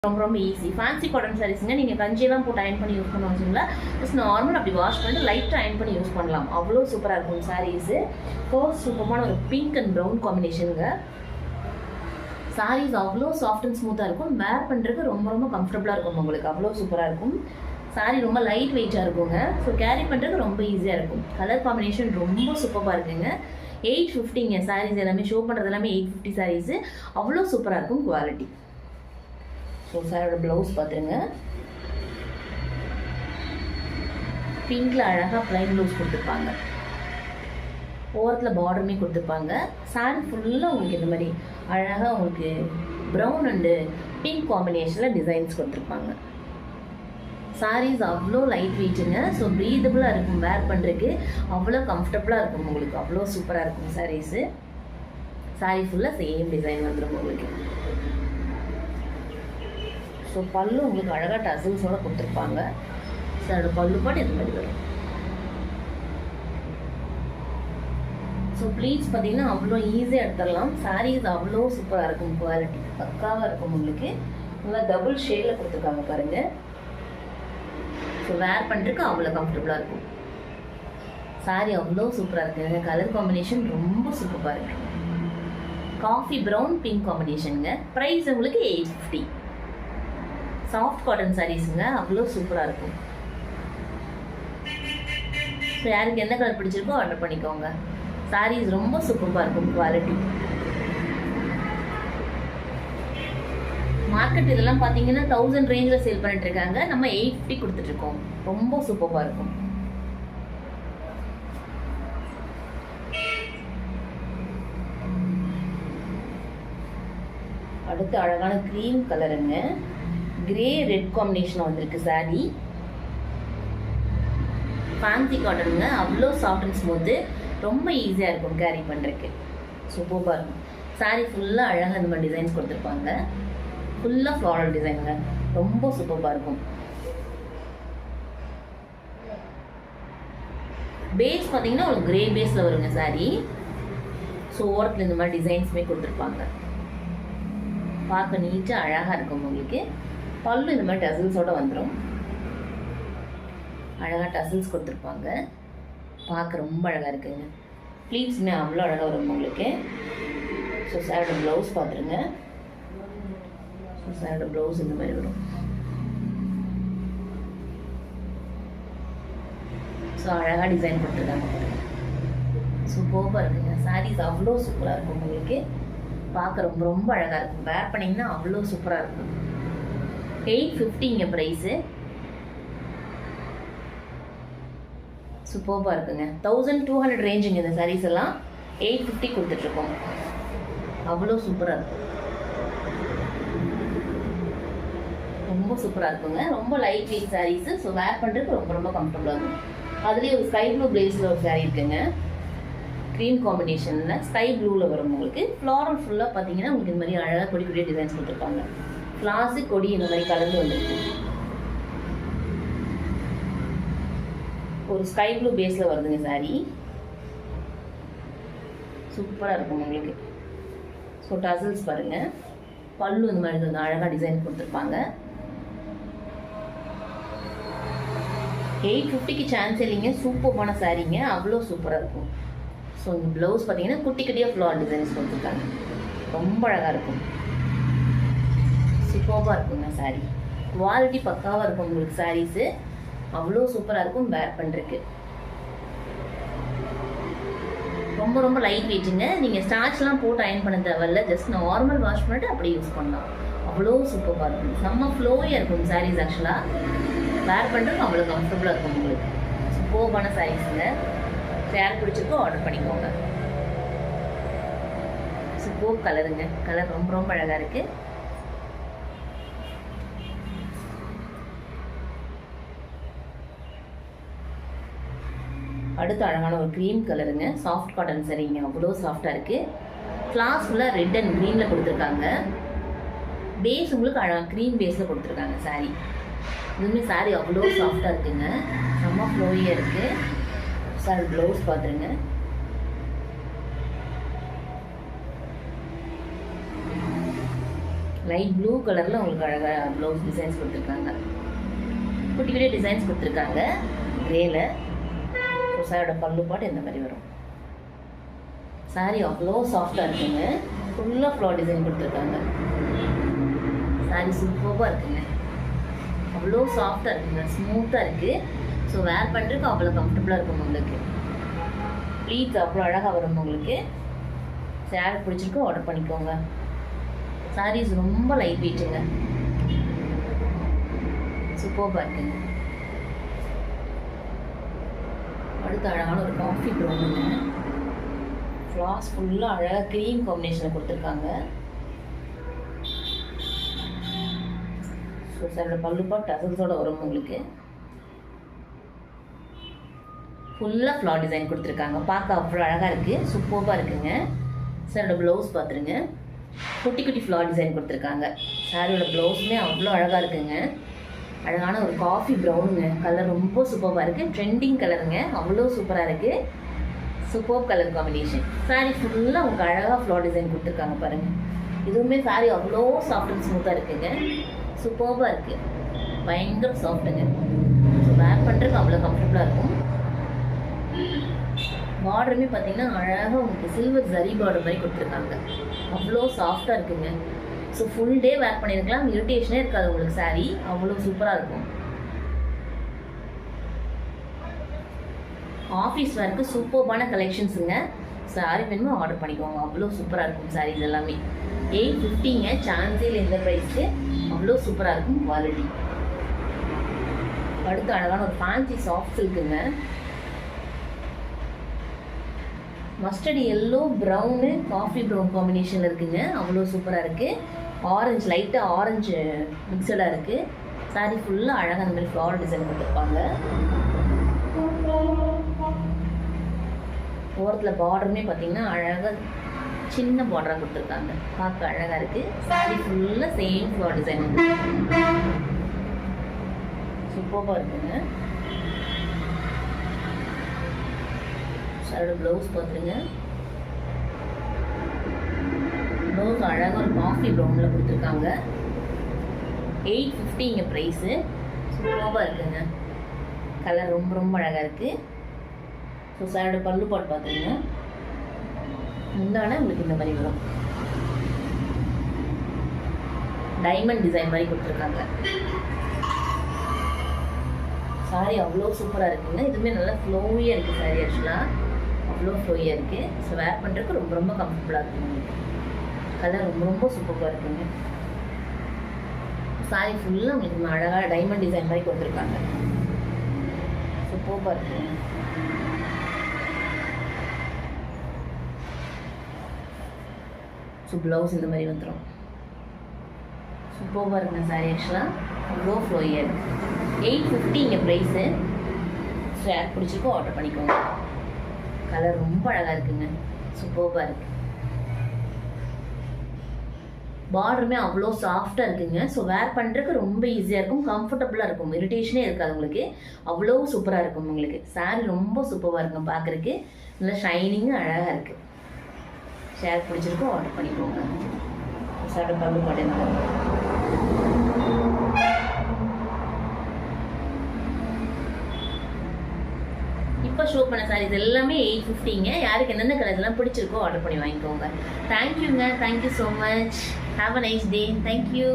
ரொம்ப easy. Fancy cotton சாரீஸ்ங்க. நீங்கள் கஞ்சியெல்லாம் போட்டு அயன் பண்ணி யூஸ் பண்ண வச்சிங்களா, ஜஸ்ட் நார்மல் அப்படி வாஷ் பண்ணிட்டு லைட்டாக அயன் பண்ணி யூஸ் பண்ணலாம். அவ்வளோ சூப்பராக இருக்கும் சாரீஸு. ஃபர்ஸ்ட் சூப்பரான ஒரு பிங்க் அண்ட் ப்ரௌன் காம்பினேஷனுங்க. சாரீஸ் அவ்வளோ சாஃப்ட் அண்ட் ஸ்மூத்தாக இருக்கும். வேர் பண்ணுறதுக்கு ரொம்ப ரொம்ப கம்ஃபர்டபுளாக இருக்கும். உங்களுக்கு அவ்வளோ சூப்பராக இருக்கும். சாரீ ரொம்ப லைட் வெயிட்டாக இருக்குங்க. ஸோ கேரி பண்ணுறதுக்கு ரொம்ப ஈஸியாக இருக்கும். கலர் காம்பினேஷன் ரொம்ப சூப்பராக இருக்குங்க. 850ங்க சாரீஸ் எல்லாமே. ஷோ பண்ணுறது எல்லாமே 850 சாரீஸு. அவ்வளோ சூப்பராக இருக்கும் குவாலிட்டி. ஸோ சாரோட ப்ளவுஸ் பார்த்துருங்க. பிங்க்கில் அழகாக ப்ளைன் ப்ளவுஸ் கொடுத்துருப்பாங்க. ஓரத்தில் பார்டருமே கொடுத்துருப்பாங்க. சாரி ஃபுல்லாக உங்களுக்கு இந்த மாதிரி அழகாக உங்களுக்கு ப்ரௌன் அண்டு பிங்க் காம்பினேஷனில் டிசைன்ஸ் கொடுத்துருப்பாங்க. சாரீஸ் அவ்வளோ லைட் வெயிட்டுங்க. ஸோ ப்ரீதபுளாக இருக்கும். வேர் பண்ணுறதுக்கு அவ்வளோ கம்ஃபர்டபுளாக இருக்கும். உங்களுக்கு அவ்வளோ சூப்பராக இருக்கும் சாரீஸு. சாரீ ஃபுல்லாக சேம் டிசைன் வந்துடும் உங்களுக்கு. ஸோ பல்லு உங்களுக்கு அழகாக டசல்ஸோடு கொடுத்துருப்பாங்க. ஸோ அதோட பல்லு பாட்டு இது மாதிரி வரும். ஸோ ப்ளீட்ஸ் பார்த்தீங்கன்னா அவ்வளோ ஈஸியாக எடுத்துடலாம். சாரீஸ் அவ்வளோ சூப்பராக இருக்கும். குவாலிட்டி பக்காவாக இருக்கும். உங்களுக்கு நல்லா டபுள் ஷேடில் கொடுத்துருக்காங்க பாருங்கள். ஸோ வேர் பண்ணுறதுக்கு அவ்வளோ கம்ஃபர்டபுளாக இருக்கும். சாரீ அவ்வளோ சூப்பராக இருக்குங்க. கலர் காம்பினேஷன் ரொம்ப சூப்பராக இருக்கு. காஃபி ப்ரௌன் பிங்க் காம்பினேஷனுங்க. ப்ரைஸ் உங்களுக்கு 850. சாஃப்ட் காட்டன் சாரீஸுங்க. அவ்வளோ சூப்பராக இருக்கும். ஸோ யாருக்கு எந்த கலர் பிடிச்சிருக்கோ ஆர்டர் பண்ணிக்கோங்க. சாரீஸ் ரொம்ப சூப்பராக இருக்கும். குவாலிட்டி மார்க்கெட் இதெல்லாம் பார்த்தீங்கன்னா 1000 ரேஞ்சில் சேல் பண்ணிட்டு இருக்காங்க. நம்ம 850 கொடுத்துட்ருக்கோம். ரொம்ப சூப்பராக இருக்கும். அடுத்து அழகான க்ரீம் கலருங்க. கிரே ரெட் காம்பினேஷன் வந்திருக்கு சாரீ. ஃபேன்சி காட்டனுங்க. அவ்வளோ சாஃப்ட் அண்ட் ஸ்மூத்து. ரொம்ப ஈஸியாக இருக்கும் கேரி பண்ணுறதுக்கு. சூப்பராக இருக்கும். சாரீ ஃபுல்லாக அழகாக இந்த மாதிரி டிசைன்ஸ் கொடுத்துருப்பாங்க. ஃபுல்லாக ஃப்ளாரல் டிசைனுங்க. ரொம்ப சூப்பராக இருக்கும். பேஸ் பார்த்தீங்கன்னா ஒரு கிரே பேஸில் வருங்க சாரீ. ஸோ ஓரத்தில் இந்த மாதிரி டிசைன்ஸுமே கொடுத்துருப்பாங்க. பார்க்க நீட்டாக அழகாக இருக்கும் உங்களுக்கு. பல்லு இந்த மாதிரி டசல்ஸோடு வந்துடும். அழகாக டசல்ஸ் கொடுத்துருப்பாங்க. பார்க்க ரொம்ப அழகாக இருக்குங்க. ப்ளீட்ஸுமே அவ்வளோ அழகாக வரும் உங்களுக்கு. ஸோ சாரோட ப்ளவுஸ் பார்த்துருங்க. ஸோ சாரோட ப்ளவுஸ் இந்த மாதிரி வரும். ஸோ அழகாக டிசைன் கொடுத்துருக்காங்க. சூப்பராக இருக்குங்க. சாரீஸ் அவ்வளோ சூப்பராக இருக்கும் உங்களுக்கு. பார்க்க ரொம்ப ரொம்ப அழகாக இருக்கும். வேர் பண்ணிங்கன்னா அவ்வளோ சூப்பராக இருக்கும். 850ங்க ப்ரைஸு. சூப்பராக இருக்குங்க. 1200 ரேஞ்சுங்க இந்த சாரீஸ் எல்லாம். 850 கொடுத்துட்ருக்கோம். அவ்வளோ சூப்பராக இருக்கும். ரொம்ப சூப்பராக இருக்குங்க. ரொம்ப light weight sarees. So where பண்ணுறதுக்கு ரொம்ப ரொம்ப கம்ஃபர்டபுளாக இருக்கும். அதுலேயே ஒரு ஸ்கை ப்ளூ பிளேஸில் ஒரு சாரீ இருக்குங்க. க்ரீம் காம்பினேஷனில் ஸ்கை ப்ளூவில் வரும் உங்களுக்கு. ஃப்ளாரல் ஃபுல்லாக பார்த்தீங்கன்னா உங்களுக்கு இந்த மாதிரி அழகாக கொடி கொடிய டிசைன்ஸ் கொடுத்துருப்பாங்க. ஃப்ளாஸு கொடி இந்த மாதிரி கலந்து வந்துருக்கு. ஒரு ஸ்கை ப்ளூ பேஸில் வருதுங்க சாரீ. சூப்பராக இருக்கும் உங்களுக்கு. ஸோ டசல்ஸ் பாருங்கள். பல்லு இந்த மாதிரி வந்து அழகாக டிசைன் கொடுத்துருப்பாங்க. 850க்கு சான்ஸ் இல்லைங்க. சூப்பரான சாரீங்க. அவ்வளோ சூப்பராக இருக்கும். ஸோ இந்த ப்ளவுஸ் பார்த்தீங்கன்னா குட்டி குட்டியாக ஃப்ளார் டிசைன்ஸ் கொடுத்துருக்காங்க. ரொம்ப அழகாக இருக்கும். சூப்பராக இருக்குங்க சாரீ. குவாலிட்டி பக்காவாக இருக்கும் உங்களுக்கு சாரீஸு. அவ்வளோ சூப்பராக இருக்கும் வேர் பண்ணுறதுக்கு. ரொம்ப ரொம்ப லைட் வெயிட்டுங்க. நீங்கள் ஸ்டார்ச்லாம் போட்டு அயன் பண்ண தேவையில்ல. ஜஸ்ட் நார்மல் வாஷ் பண்ணிட்டு அப்படியே யூஸ் பண்ணலாம். அவ்வளோ சூப்பராக இருக்கும். செம்ம ஃப்ளோயாக இருக்கும் சாரீஸ். ஆக்சுவலாக வேர் பண்ணுறதுக்கு அவ்வளோ கம்ஃபர்டபுளாக இருக்கும் உங்களுக்கு. சூப்பரான சாரீஸுங்க. யார் பிடிச்சிருக்கோ ஆர்டர் பண்ணிக்கோங்க. சூப்பர் கலருங்க. கலர் ரொம்ப ரொம்ப அழகாக இருக்குது. அடுத்து அழகான ஒரு க்ரீம் கலருங்க. சாஃப்ட் காட்டன் சரிங்க. அவ்வளோ சாஃப்டாக இருக்குது. ஃப்ளாஸ் ஃபுல்லாக ரெட் அண்ட் க்ரீனில் கொடுத்துருக்காங்க. பேஸ் உங்களுக்கு அழகாக க்ரீம் பேஸில் கொடுத்துருக்காங்க சாரீ. இதுவுமே சாரீ அவ்வளோ சாஃப்டாக இருக்குங்க. செம்ம ஃப்ளோயாக இருக்குது. சார் ப்ளவுஸ் பார்த்துருங்க. லைட் ப்ளூ கலரில் உங்களுக்கு அழகாக ப்ளவுஸ் டிசைன்ஸ் கொடுத்துருக்காங்க. குட்டி குட்டி டிசைன்ஸ் கொடுத்துருக்காங்க கிரேல. சாரியோட பல்லு பாட்டு இந்த மாதிரி வரும். சாரி அவ்வளோ சாஃப்டாக இருக்குங்க. ஃபுல்லாக ஃப்ளவர் டிசைன் கொடுத்துருக்காங்க. சாரி சூப்பராக இருக்குங்க. அவ்வளோ சாஃப்டாக இருக்குங்க, ஸ்மூத்தாக இருக்குது. ஸோ வேர் பண்ணுறதுக்கு அவ்வளோ கம்ஃபர்டபுளாக இருக்கும் உங்களுக்கு. ப்ளீட்ஸ் அவ்வளோ அழகாக வரும் உங்களுக்கு. சாரி பிடிச்சிருக்கோ ஆர்டர் பண்ணிக்கோங்க. சாரீஸ் ரொம்ப லைட் வெயிட்டுங்க, சூப்பராக இருக்குங்க. அடுத்த அழகான ஒரு காஃபி ப்ரௌனுங்க. ஃப்ளாஸ் ஃபுல்லாக அழகாக க்ரீம் காம்பினேஷனில் கொடுத்துருக்காங்க. ஸோ சாரோட பல்லுப்பா டசல்ஸோட வரும் உங்களுக்கு. ஃபுல்லாக ஃப்ளார் டிசைன் கொடுத்துருக்காங்க. பார்க்க அவ்வளோ அழகாக இருக்குது, சூப்பராக இருக்குங்க. சாரோட ப்ளவுஸ் பார்த்துருங்க, குட்டி குட்டி ஃப்ளார் டிசைன் கொடுத்துருக்காங்க. சாரியோட ப்ளவுஸுமே அவ்வளோ அழகாக இருக்குங்க. அழகான ஒரு காஃபி ப்ரௌனுங்க. கலர் ரொம்ப சூப்பராக இருக்குது. ட்ரெண்டிங் கலருங்க, அவ்வளோ சூப்பராக இருக்குது. Super colour combination. சாரி ஃபுல்லாக உங்களுக்கு அழகாக ஃப்ளார் டிசைன் கொடுத்துருக்காங்க பாருங்கள். இதுவுமே சாரி அவ்வளோ சாஃப்ட் அண்ட் ஸ்மூத்தாக இருக்குங்க, சூப்பராக இருக்குது. பயங்கர சாஃப்ட்டுங்க. ஸோ வேர் பண்ணுறதுக்கு அவ்வளோ கம்ஃபர்டபுளாக இருக்கும். பார்டருமே பார்த்தீங்கன்னா அழகாக உங்களுக்கு சில்வர் ஜரி பார்டர் மாதிரி கொடுத்துருக்காங்க. அவ்வளோ சாஃப்டாக இருக்குங்க. ஸோ ஃபுல் டே வேர் பண்ணியிருக்கலாம், இரிட்டேஷனே இருக்காது உங்களுக்கு. சாரி அவ்வளோ சூப்பராக இருக்கும். ஆஃபீஸ் வேருக்கு சூப்பர்பான கலெக்ஷன்ஸுங்க. சாரி வேணுமோ ஆர்டர் பண்ணிக்கோங்க, அவ்வளோ சூப்பராக இருக்கும் சாரீஸ் எல்லாமே. 850ங்க, சான்ஸே இல்லை இந்த ப்ரைஸ்க்கு. அவ்வளோ சூப்பராக இருக்கும் குவாலிட்டி. அடுத்து அழகான ஒரு ஃபேன்சி சாஃப்ட் சில்க்குங்க. Mustard yellow brown coffee brown combination இருக்குங்க, அவ்வளோ சூப்பராக இருக்குது. ஆரஞ்சு லைட்டாக ஆரஞ்சு மிக்சடாக இருக்குது. சாரி ஃபுல்லாக அழகாக அந்த மாதிரி ஃப்ளவர் டிசைன் கொடுத்துருப்பாங்க. ஓரத்தில் பார்டருமே பார்த்தீங்கன்னா அழகாக சின்ன பார்டராக கொடுத்துருக்காங்க, பார்க்க அழகாக இருக்குது. சாரி ஃபுல்லாக சேம் ஃப்ளவர் டிசைன் வந்து சூப்பராக இருக்குங்க. சாரோட ப்ளவுஸ் பார்த்துருங்க. ப்ளவுஸ் அழகாக ஒரு காஃபி ப்ரௌனில் கொடுத்துருக்காங்க. 850ங்க ப்ரைஸு. சூப்பராக இருக்குங்க. கலர் ரொம்ப ரொம்ப அழகாக இருக்குது. ஸோ சாரோட பல்லு பாட்டு பார்த்துருங்க. முந்தான உங்களுக்கு இந்த மாதிரி வரும். டைமண்ட் டிசைன் மாதிரி கொடுத்துருக்காங்க. சாரி அவ்வளோ சூப்பராக இருக்குங்க. இதுவுமே நல்லா ஃப்ளோவியாக இருக்குது சாரி. ஆக்சுவலாக அவ்வளோ ஃப்ளோவியாக இருக்குது. ஸோ வேர் பண்ணுறதுக்கு ரொம்ப ரொம்ப கம்ஃபர்டபுளாக இருக்குங்க உங்களுக்கு. கலர் ரொம்ப ரொம்ப சூப்பராக இருக்குங்க. சாரி ஃபுல்லாக உங்களுக்கு அழகாக டைமண்ட் டிசைன் மாதிரி கொடுத்துருக்காங்க. சூப்பராக இருக்குங்க. ஸோ ப்ளவுஸ் இந்த மாதிரி வந்துடும். சூப்பராக இருக்குங்க சாரி. ஆக்சுவலாக அவ்வளோ ஃப்ளோயாக இருக்குது. 850ங்க ப்ரைஸு. ஸோ யார் பிடிச்சிருக்கோ ஆர்டர் பண்ணிக்கோங்க. கலர் ரொம்ப அழகாக இருக்குங்க, சூப்பராக இருக்குது. பார்டருமே அவ்வளோ சாஃப்டாக இருக்குங்க. ஸோ வேர் பண்ணுறதுக்கு ரொம்ப ஈஸியாக இருக்கும், கம்ஃபர்டபுளாக இருக்கும், இரிட்டேஷனே இருக்காது உங்களுக்கு. அவ்வளோ சூப்பராக இருக்கும் உங்களுக்கு. சாரி ரொம்ப சூப்பராக இருக்கும் பார்க்குறதுக்கு. நல்லா ஷைனிங்காக அழகாக இருக்குது. ஷேர் பிடிச்சிருக்கோ ஆர்டர் பண்ணிக்கோங்க. சாரோட பல்லு பாட்டு இப்போ ஷோ பண்ண சாரீஸ் எல்லாமே 850ங்க. யாருக்கு எந்தெந்த கலர்ஸ் எல்லாம் பிடிச்சிருக்கோ ஆர்டர் பண்ணி வாங்கிக்கோங்க. தேங்க்யூங்க, thank you so much. Have a nice day. Thank you.